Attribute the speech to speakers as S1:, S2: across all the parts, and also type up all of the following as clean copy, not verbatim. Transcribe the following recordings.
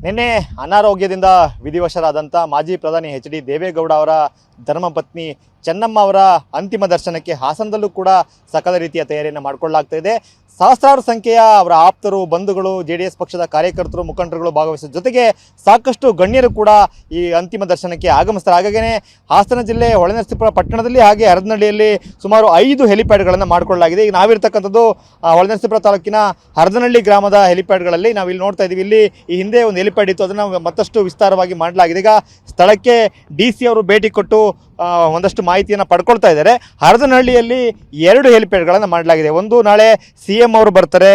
S1: ನಿನ್ನೆ ಅನಾರೋಗ್ಯದಿಂದ ವಿಧಿವಶರಾದಂಥ ಮಾಜಿ ಪ್ರಧಾನಿ ಎಚ್.ಡಿ. ದೇವೇಗೌಡ ಅವರ ಧರ್ಮಪತ್ನಿ ಚೆನ್ನಮ್ಮ ಅವರ ಅಂತಿಮ ದರ್ಶನಕ್ಕೆ ಹಾಸನದಲ್ಲೂ ಕೂಡ ಸಕಲ ರೀತಿಯ ತಯಾರಿಯನ್ನು ಮಾಡಿಕೊಳ್ಳಲಾಗ್ತಾ ಇದೆ. ಸಹಸ್ರಾರು ಸಂಖ್ಯೆಯ ಅವರ ಆಪ್ತರು, ಬಂಧುಗಳು, JDS ಪಕ್ಷದ ಕಾರ್ಯಕರ್ತರು, ಮುಖಂಡರುಗಳು ಭಾಗವಹಿಸಿದ ಜೊತೆಗೆ ಸಾಕಷ್ಟು ಗಣ್ಯರು ಕೂಡ ಈ ಅಂತಿಮ ದರ್ಶನಕ್ಕೆ ಆಗಮಿಸ್ತಾರೆ. ಹಾಗಾಗಿಯೇ ಹಾಸನ ಜಿಲ್ಲೆ ಹೊಳೆನರಸೀಪುರ ಪಟ್ಟಣದಲ್ಲಿ ಹಾಗೆ ಹರದನಹಳ್ಳಿಯಲ್ಲಿ ಸುಮಾರು 5 ಹೆಲಿಪ್ಯಾಡ್ಗಳನ್ನು ಮಾಡಿಕೊಳ್ಳಲಾಗಿದೆ. ಈಗ ನಾವಿರ್ತಕ್ಕಂಥದ್ದು ಹೊಳೆನರಸೀಪುರ ತಾಲೂಕಿನ ಹರದನಹಳ್ಳಿ ಗ್ರಾಮದ ಹೆಲಿಪ್ಯಾಡ್ಗಳಲ್ಲಿ ನಾವು ಇಲ್ಲಿ ನೋಡ್ತಾ ಇದ್ದೀವಿ. ಇಲ್ಲಿ ಈ ಹಿಂದೆ ಒಂದು ಹೆಲಿಪ್ಯಾಡ್ ಇತ್ತು, ಅದನ್ನು ಮತ್ತಷ್ಟು ವಿಸ್ತಾರವಾಗಿ ಮಾಡಲಾಗಿದೆ. ಈಗ ಸ್ಥಳಕ್ಕೆ DC ಅವರು ಭೇಟಿ ಕೊಟ್ಟು ಒಂದಷ್ಟು ಮಾಹಿತಿಯನ್ನು ಪಡ್ಕೊಳ್ತಾ ಇದ್ದಾರೆ. ಹರದನಹಳ್ಳಿಯಲ್ಲಿ 2 ಹೆಲಿಪ್ಯಾಡ್ಗಳನ್ನು ಮಾಡಲಾಗಿದೆ. ಒಂದು ನಾಳೆ CM ಅವರು ಬರ್ತಾರೆ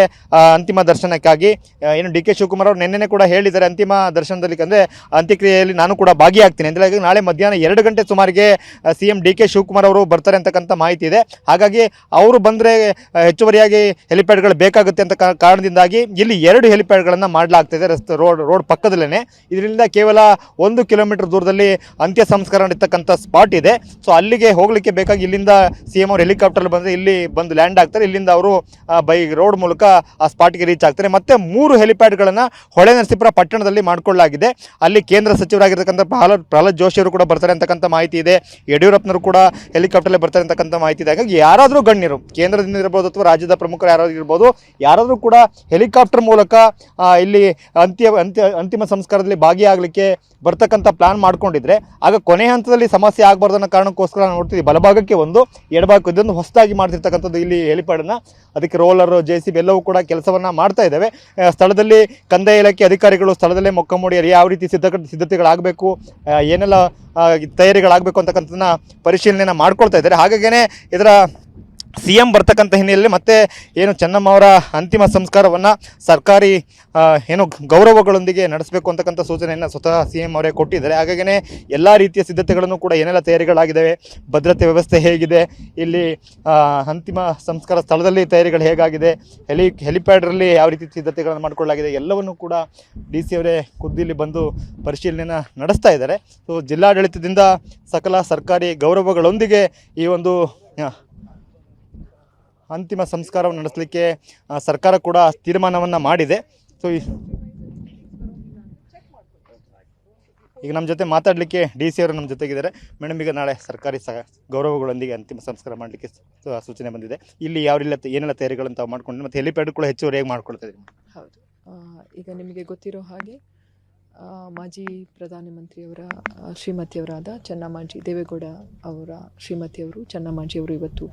S1: ಅಂತಿಮ ದರ್ಶನಕ್ಕಾಗಿ. ಏನು DK ಶಿವಕುಮಾರ್ ಅವರು ನಿನ್ನೆ ಕೂಡ ಹೇಳಿದ್ದಾರೆ ಅಂತಿಮ ದರ್ಶನದಲ್ಲಿ, ಅಂದರೆ ಅಂತ್ಯಕ್ರಿಯೆಯಲ್ಲಿ ನಾನು ಕೂಡ ಭಾಗಿಯಾಗ್ತೀನಿ ಅಂತ. ನಾಳೆ ಮಧ್ಯಾಹ್ನ 2 ಗಂಟೆ ಸುಮಾರಿಗೆ CM DK ಶಿವಕುಮಾರ್ ಅವರು ಬರ್ತಾರೆ ಅಂತಕ್ಕಂಥ ಮಾಹಿತಿ ಇದೆ. ಹಾಗಾಗಿ ಅವರು ಬಂದರೆ ಹೆಚ್ಚುವರಿಯಾಗಿ ಹೆಲಿಪ್ಯಾಡ್ಗಳು ಬೇಕಾಗುತ್ತೆ ಅಂತ ಕಾರಣದಿಂದಾಗಿ ಇಲ್ಲಿ 2 ಹೆಲಿಪ್ಯಾಡ್ಗಳನ್ನು ಮಾಡಲಾಗ್ತಿದೆ ರೋಡ್ ಪಕ್ಕದಲ್ಲೇ. ಇದರಿಂದ ಕೇವಲ 1 ಕಿಲೋಮೀಟರ್ ದೂರದಲ್ಲಿ ಅಂತ್ಯ ಸಂಸ್ಕಾರ ಇರ್ತಕ್ಕಂಥ ಸ್ಪಾಟ್ ಇದೆ. ಸೊ ಅಲ್ಲಿಗೆ ಹೋಗಲಿಕ್ಕೆ ಬೇಕಾಗಿ ಇಲ್ಲಿಂದ CM ಅವರು ಹೆಲಿಕಾಪ್ಟರ್ ಬಂದರೆ ಇಲ್ಲಿ ಬಂದು ಲ್ಯಾಂಡ್ ಆಗ್ತಾರೆ. ಇಲ್ಲಿಂದ ಅವರು ಬೈ ರೋಡ್ ಮೂಲಕ ಆ ಸ್ಪಾಟ್ಗೆ ರೀಚ್ ಆಗ್ತಾರೆ. ಮತ್ತೆ 3 ಹೆಲಿಪ್ಯಾಡ್ಗಳನ್ನು ಹೊಳೆನರಸೀಪುರ ಪಟ್ಟಣದಲ್ಲಿ ಮಾಡಿಕೊಳ್ಳಲಾಗಿದೆ. ಅಲ್ಲಿ ಕೇಂದ್ರ ಸಚಿವರಾಗಿರ್ತಕ್ಕಂಥ ಪ್ರಹ್ಲಾದ್ ಜೋಶಿ ಅವರು ಕೂಡ ಬರ್ತಾರೆ ಅಂತಕ್ಕಂಥ ಮಾಹಿತಿ ಇದೆ. ಯಡಿಯೂರಪ್ಪನವರು ಕೂಡ ಹೆಲಿಕಾಪ್ಟರ್ಲಿ ಬರ್ತಾರೆ ಅಂತಕ್ಕಂಥ ಮಾಹಿತಿ ಇದೆ. ಹಾಗಾಗಿ ಯಾರಾದರೂ ಗಣ್ಯರು ಕೇಂದ್ರದಿಂದ ಇರ್ಬೋದು ಅಥವಾ ರಾಜ್ಯದ ಪ್ರಮುಖರು ಯಾರಾದರೂ ಇರ್ಬೋದು, ಯಾರಾದರೂ ಕೂಡ ಹೆಲಿಕಾಪ್ಟರ್ ಮೂಲಕ ಇಲ್ಲಿ ಅಂತಿಮ ಸಂಸ್ಕಾರದಲ್ಲಿ ಭಾಗಿಯಾಗಲಿಕ್ಕೆ ಬರ್ತಕ್ಕಂಥ ಪ್ಲಾನ್ ಮಾಡ್ಕೊಂಡಿದ್ರೆ ಆಗ ಕೊನೆ ಹಂತದಲ್ಲಿ ಸಮಸ್ಯೆ ಆಗಬಾರ್ದು ಅನ್ನೋ ಕಾರಣಕ್ಕೋಸ್ಕರ ನಾವು ನೋಡ್ತೀವಿ ಬಲಭಾಗಕ್ಕೆ ಒಂದು, ಎಡಭಾಗಕ್ಕೆ ಇದೊಂದು ಹೊಸದಾಗಿ ಮಾಡ್ತಿರ್ತಕ್ಕಂಥದ್ದು ಇಲ್ಲಿ ಹೆಲಿಪ್ಯಾಡನ್ನು. ಅದಕ್ಕೆ ರೋಲರು, JCB ಎಲ್ಲವೂ ಕೂಡ ಕೆಲಸವನ್ನು ಮಾಡ್ತಾ ಇದ್ದಾವೆ. ಸ್ಥಳದಲ್ಲಿ ಕಂದಾಯ ಇಲಾಖೆ ಅಧಿಕಾರಿಗಳು ಸ್ಥಳದಲ್ಲೇ ಮೊಕ್ಕ ಮೂಡಿ ಯಾವ ರೀತಿ ಸಿದ್ಧತೆಗಳಾಗಬೇಕು, ಏನೆಲ್ಲ ತಯಾರಿಗಳಾಗಬೇಕು ಅಂತಕ್ಕಂಥದ್ದನ್ನ ಪರಿಶೀಲನೆಯನ್ನು ಮಾಡ್ಕೊಳ್ತಾ ಇದ್ದಾರೆ. ಹಾಗಾಗೇ ಇದರ CM ಬರ್ತಕ್ಕಂಥ ಹಿನ್ನೆಲೆಯಲ್ಲಿ ಮತ್ತೆ ಏನು ಚೆನ್ನಮ್ಮ ಅವರ ಅಂತಿಮ ಸಂಸ್ಕಾರವನ್ನು ಸರ್ಕಾರಿ ಏನು ಗೌರವಗಳೊಂದಿಗೆ ನಡೆಸಬೇಕು ಅಂತಕ್ಕಂಥ ಸೂಚನೆಯನ್ನು ಸ್ವತಃ CM ಅವರೇ ಕೊಟ್ಟಿದ್ದಾರೆ. ಹಾಗಾಗಿಯೇ ಎಲ್ಲ ರೀತಿಯ ಸಿದ್ಧತೆಗಳನ್ನು ಕೂಡ ಏನೆಲ್ಲ ತಯಾರಿಗಳಾಗಿದ್ದಾವೆ, ಭದ್ರತೆ ವ್ಯವಸ್ಥೆ ಹೇಗಿದೆ, ಇಲ್ಲಿ ಅಂತಿಮ ಸಂಸ್ಕಾರ ಸ್ಥಳದಲ್ಲಿ ತಯಾರಿಗಳು ಹೇಗಾಗಿದೆ, ಹೆಲಿಪ್ಯಾಡ್ರಲ್ಲಿ ಯಾವ ರೀತಿ ಸಿದ್ಧತೆಗಳನ್ನು ಮಾಡಿಕೊಳ್ಳಲಾಗಿದೆ, ಎಲ್ಲವನ್ನು ಕೂಡ DC ಅವರೇ ಖುದ್ದಿಲ್ಲಿ ಬಂದು ಪರಿಶೀಲನೆಯನ್ನು ನಡೆಸ್ತಾ ಇದ್ದಾರೆ. ಸೊ ಜಿಲ್ಲಾಡಳಿತದಿಂದ ಸಕಲ ಸರ್ಕಾರಿ ಗೌರವಗಳೊಂದಿಗೆ ಈ ಒಂದು ಅಂತಿಮ ಸಂಸ್ಕಾರವನ್ನು ನಡೆಸಲಿಕ್ಕೆ ಸರ್ಕಾರ ಕೂಡ ತೀರ್ಮಾನವನ್ನು ಮಾಡಿದೆ. ಸೊ ಈಗ ನಮ್ಮ ಜೊತೆ ಮಾತಾಡಲಿಕ್ಕೆ DC ಅವರು ನಮ್ಮ ಜೊತೆಗಿದ್ದಾರೆ. ಮೇಡಮ್, ಈಗ ನಾಳೆ ಸರ್ಕಾರಿ ಗೌರವಗಳೊಂದಿಗೆ ಅಂತಿಮ ಸಂಸ್ಕಾರ ಮಾಡಲಿಕ್ಕೆ ಸೂಚನೆ ಬಂದಿದೆ. ಇಲ್ಲಿ ಏನೆಲ್ಲ ತಯಾರಿಗಳನ್ನು ತಾವು ಮಾಡ್ಕೊಂಡು ಮತ್ತು ಹೆಲಿಪ್ಯಾಡ್ ಕೂಡ ಹೆಚ್ಚುವರಿ ಹೇಗೆ ಮಾಡ್ಕೊಳ್ತಾ ಇದ್ದೀವಿ?
S2: ಹೌದು, ಈಗ ನಿಮಗೆ ಗೊತ್ತಿರೋ ಹಾಗೆ ಮಾಜಿ ಪ್ರಧಾನಮಂತ್ರಿಯವರ ಶ್ರೀಮತಿಯವರಾದ ಚೆನ್ನಮ್ಮಾಜಿ ದೇವೇಗೌಡ ಅವರ ಶ್ರೀಮತಿಯವರು ಚೆನ್ನಮ್ಮಾಜಿಯವರು ಇವತ್ತು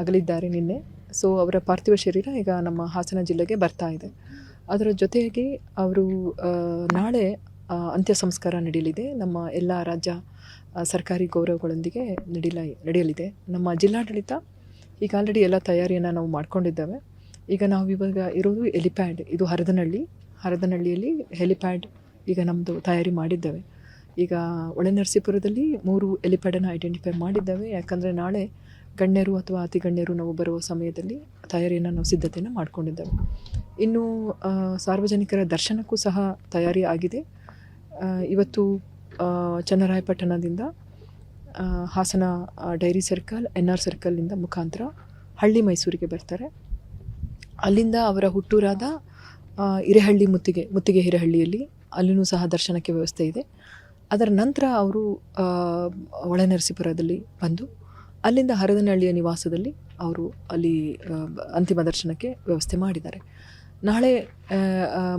S2: ಅಗಲಿದ್ದಾರೆ ನಿನ್ನೆ. ಸೊ ಅವರ ಪಾರ್ಥಿವ ಶರೀರ ಈಗ ನಮ್ಮ ಹಾಸನ ಜಿಲ್ಲೆಗೆ ಬರ್ತಾ ಇದೆ. ಅದರ ಜೊತೆಗೆ ಅವರು ನಾಳೆ ಅಂತ್ಯ ಸಂಸ್ಕಾರ ನಡೆಯಲಿದೆ. ನಮ್ಮ ಎಲ್ಲ ರಾಜ್ಯ ಸರ್ಕಾರಿ ಗೌರವಗಳೊಂದಿಗೆ ನಡೆಯಲಿದೆ. ನಮ್ಮ ಜಿಲ್ಲಾಡಳಿತ ಈಗ ಆಲ್ರೆಡಿ ಎಲ್ಲ ತಯಾರಿಯನ್ನು ನಾವು ಮಾಡ್ಕೊಂಡಿದ್ದೇವೆ. ಈಗ ನಾವು ಇವಾಗ ಇರೋದು ಹೆಲಿಪ್ಯಾಡ್, ಇದು ಹರದನಹಳ್ಳಿಯಲ್ಲಿ ಹೆಲಿಪ್ಯಾಡ್ ಈಗ ನಮ್ಮದು ತಯಾರಿ ಮಾಡಿದ್ದೇವೆ. ಈಗ ಹೊಳೆನರಸೀಪುರದಲ್ಲಿ 3 ಹೆಲಿಪ್ಯಾಡನ್ನು ಐಡೆಂಟಿಫೈ ಮಾಡಿದ್ದೇವೆ. ಯಾಕಂದರೆ ನಾಳೆ ಗಣ್ಯರು ಅಥವಾ ಅತಿ ಗಣ್ಯರು ನಾವು ಬರುವ ಸಮಯದಲ್ಲಿ ತಯಾರಿಯನ್ನು ನಾವು ಸಿದ್ಧತೆಯನ್ನು ಮಾಡ್ಕೊಂಡಿದ್ದೇವೆ. ಇನ್ನು ಸಾರ್ವಜನಿಕರ ದರ್ಶನಕ್ಕೂ ಸಹ ತಯಾರಿ ಆಗಿದೆ. ಇವತ್ತು ಚನ್ನರಾಯಪಟ್ಟಣದಿಂದ ಹಾಸನ ಡೈರಿ ಸರ್ಕಲ್, NR ಸರ್ಕಲ್ನಿಂದ ಮುಖಾಂತರ ಹಳ್ಳಿ ಮೈಸೂರಿಗೆ ಬರ್ತಾರೆ. ಅಲ್ಲಿಂದ ಅವರ ಹುಟ್ಟೂರಾದ ಹಿರೇಹಳ್ಳಿ ಮುತ್ತಿಗೆ ಹಿರೇಹಳ್ಳಿಯಲ್ಲಿ ಅಲ್ಲಿಯೂ ಸಹ ದರ್ಶನಕ್ಕೆ ವ್ಯವಸ್ಥೆ ಇದೆ. ಅದರ ನಂತರ ಅವರು ಹೊಳೆನರಸೀಪುರದಲ್ಲಿ ಬಂದು ಅಲ್ಲಿಂದ ಹರದನಹಳ್ಳಿಯ ನಿವಾಸದಲ್ಲಿ ಅವರು ಅಲ್ಲಿ ಅಂತಿಮ ದರ್ಶನಕ್ಕೆ ವ್ಯವಸ್ಥೆ ಮಾಡಿದ್ದಾರೆ. ನಾಳೆ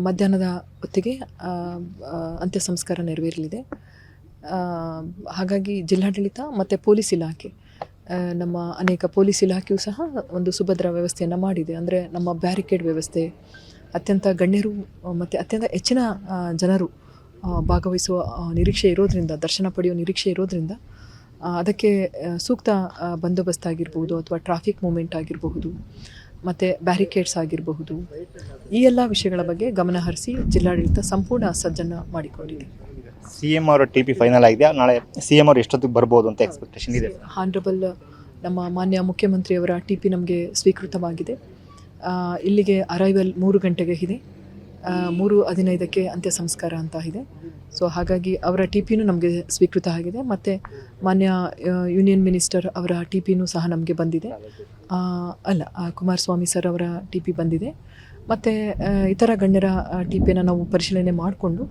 S2: ಮಧ್ಯಾಹ್ನದ ಹೊತ್ತಿಗೆ ಅಂತ್ಯ ಸಂಸ್ಕಾರ ನೆರವೇರಲಿದೆ. ಹಾಗಾಗಿ ಜಿಲ್ಲಾಡಳಿತ ಮತ್ತು ಪೊಲೀಸ್ ಇಲಾಖೆ, ನಮ್ಮ ಅನೇಕ ಪೊಲೀಸ್ ಇಲಾಖೆಯೂ ಸಹ ಒಂದು ಸುಭದ್ರ ವ್ಯವಸ್ಥೆಯನ್ನು ಮಾಡಿದೆ. ಅಂದರೆ ನಮ್ಮ ಬ್ಯಾರಿಕೇಡ್ ವ್ಯವಸ್ಥೆ, ಅತ್ಯಂತ ಗಣ್ಯರು ಮತ್ತು ಅತ್ಯಂತ ಹೆಚ್ಚಿನ ಜನರು ಭಾಗವಹಿಸುವ ನಿರೀಕ್ಷೆ ಇರೋದರಿಂದ, ದರ್ಶನ ಪಡೆಯುವ ನಿರೀಕ್ಷೆ ಇರೋದರಿಂದ ಅದಕ್ಕೆ ಸೂಕ್ತ ಬಂದೋಬಸ್ತ್ ಆಗಿರ್ಬೋದು ಅಥವಾ ಟ್ರಾಫಿಕ್ ಮೂವ್ಮೆಂಟ್ ಆಗಿರಬಹುದು ಮತ್ತು ಬ್ಯಾರಿಕೇಡ್ಸ್ ಆಗಿರಬಹುದು, ಈ ಎಲ್ಲ ವಿಷಯಗಳ ಬಗ್ಗೆ ಗಮನ ಹರಿಸಿ ಜಿಲ್ಲಾಡಳಿತ ಸಂಪೂರ್ಣ ಸಜ್ಜನ್ನು ಮಾಡಿಕೊಂಡಿದೆ.
S1: CM ಅವರ TP ಫೈನಲ್ ಆಗಿದೆ. ನಾಳೆ CM ಅವರು ಎಷ್ಟೊತ್ತಿಗೆ ಬರ್ಬೋದು ಅಂತ ಎಕ್ಸ್ಪೆಕ್ಟೇಷನ್ ಇದೆ?
S2: ಹಾನರಬಲ್ ನಮ್ಮ ಮಾನ್ಯ ಮುಖ್ಯಮಂತ್ರಿಯವರ TP ನಮಗೆ ಸ್ವೀಕೃತವಾಗಿದೆ. ಇಲ್ಲಿಗೆ ಅರೈವಲ್ 3 ಗಂಟೆಗೆ ಇದೆ. 3:15ಕ್ಕೆ ಅಂತ್ಯ ಸಂಸ್ಕಾರ ಅಂತ ಇದೆ. ಸೊ ಹಾಗಾಗಿ ಅವರ TPನೂ ನಮಗೆ ಸ್ವೀಕೃತ ಆಗಿದೆ. ಮತ್ತು ಮಾನ್ಯ ಯೂನಿಯನ್ ಮಿನಿಸ್ಟರ್ ಅವರ TPನೂ ಸಹ ನಮಗೆ ಬಂದಿದೆ. ಕುಮಾರಸ್ವಾಮಿ ಸರ್ ಅವರ TP ಬಂದಿದೆ. ಮತ್ತು ಇತರ ಗಣ್ಯರ ಟಿಪಿಯನ್ನು ನಾವು ಪರಿಶೀಲನೆ ಮಾಡಿಕೊಂಡು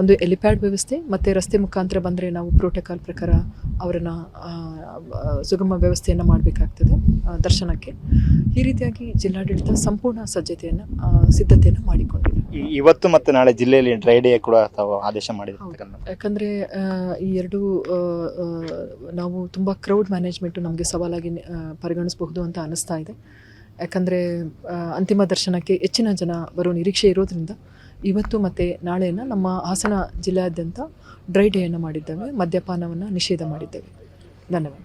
S2: ಒಂದು ಎಲಿಪ್ಯಾಡ್ ವ್ಯವಸ್ಥೆ ಮತ್ತು ರಸ್ತೆ ಮುಖಾಂತರ ಬಂದರೆ ನಾವು ಪ್ರೋಟೋಕಾಲ್ ಪ್ರಕಾರ ಅವರನ್ನು ಸುಗಮ ವ್ಯವಸ್ಥೆಯನ್ನು ಮಾಡಬೇಕಾಗ್ತದೆ ದರ್ಶನಕ್ಕೆ. ಈ ರೀತಿಯಾಗಿ ಜಿಲ್ಲಾಡಳಿತ ಸಂಪೂರ್ಣ ಸಿದ್ಧತೆಯನ್ನು ಮಾಡಿಕೊಂಡಿದೆ.
S1: ಇವತ್ತು ಮತ್ತು ನಾಳೆ ಜಿಲ್ಲೆಯಲ್ಲಿ ಡ್ರೈ ಡೇ ಕೂಡ ತಾವು ಆದೇಶ ಮಾಡಿದ್ರು.
S2: ಯಾಕಂದರೆ ಈ ಎರಡು ನಾವು ತುಂಬ ಕ್ರೌಡ್ ಮ್ಯಾನೇಜ್ಮೆಂಟು ನಮಗೆ ಸವಾಲಾಗಿ ಪರಿಗಣಿಸಬಹುದು ಅಂತ ಅನ್ನಿಸ್ತಾ ಇದೆ. ಯಾಕಂದರೆ ಅಂತಿಮ ದರ್ಶನಕ್ಕೆ ಹೆಚ್ಚಿನ ಜನ ಬರೋ ನಿರೀಕ್ಷೆ ಇರೋದ್ರಿಂದ ಇವತ್ತು ಮತ್ತು ನಾಳೆಯನ್ನು ನಮ್ಮ ಹಾಸನ ಜಿಲ್ಲೆಯಾದ್ಯಂತ ಡ್ರೈ ಡೇಯನ್ನು ಮಾಡಿದ್ದೇವೆ, ಮದ್ಯಪಾನವನ್ನು ನಿಷೇಧ ಮಾಡಿದ್ದೇವೆ. ಧನ್ಯವಾದ.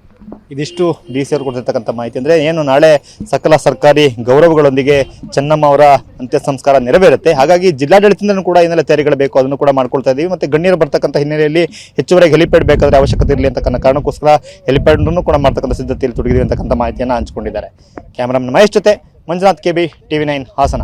S1: ಇದಿಷ್ಟು ಡಿ ಸಿ ಅವರು ಕೊಡ್ತಿರ್ತಕ್ಕಂಥ ಮಾಹಿತಿ. ಅಂದರೆ ಏನು ನಾಳೆ ಸಕಲ ಸರ್ಕಾರಿ ಗೌರವಗಳೊಂದಿಗೆ ಚೆನ್ನಮ್ಮ ಅವರ ಅಂತ್ಯ ಸಂಸ್ಕಾರ ನೆರವೇರುತ್ತೆ. ಹಾಗಾಗಿ ಜಿಲ್ಲಾಡಳಿತದಿಂದ ಕೂಡ ಏನೆಲ್ಲ ತಯಾರಿಗಳು ಬೇಕು ಅದನ್ನು ಕೂಡ ಮಾಡ್ಕೊಳ್ತಾ ಇದ್ದೀವಿ. ಮತ್ತು ಗಣ್ಯರು ಬರ್ತಕ್ಕಂಥ ಹಿನ್ನೆಲೆಯಲ್ಲಿ ಹೆಚ್ಚುವರೆಗೆ ಹೆಲಿಪ್ಯಾಡ್ ಬೇಕಾದರೆ ಅವಶ್ಯಕತೆ ಇರಲಿ ಅಂತಕ್ಕಂಥ ಕಾರಣಕ್ಕೋಸ್ಕರ ಹೆಲಿಪ್ಯಾಡನ್ನು ಕೂಡ ಮಾಡ್ತಕ್ಕಂಥ ಸಿದ್ಧತೆಯಲ್ಲಿ ತೊಡಗಿದ್ದೀವಿ ಅಂತಕ್ಕಂಥ ಮಾಹಿತಿಯನ್ನು ಹಂಚಿಕೊಂಡಿದ್ದಾರೆ. ಕ್ಯಾಮರಾಮನ್ ಮಹೇಶ್ ಜೊತೆ ಮಂಜುನಾಥ್, KB, TV9 ಹಾಸನ.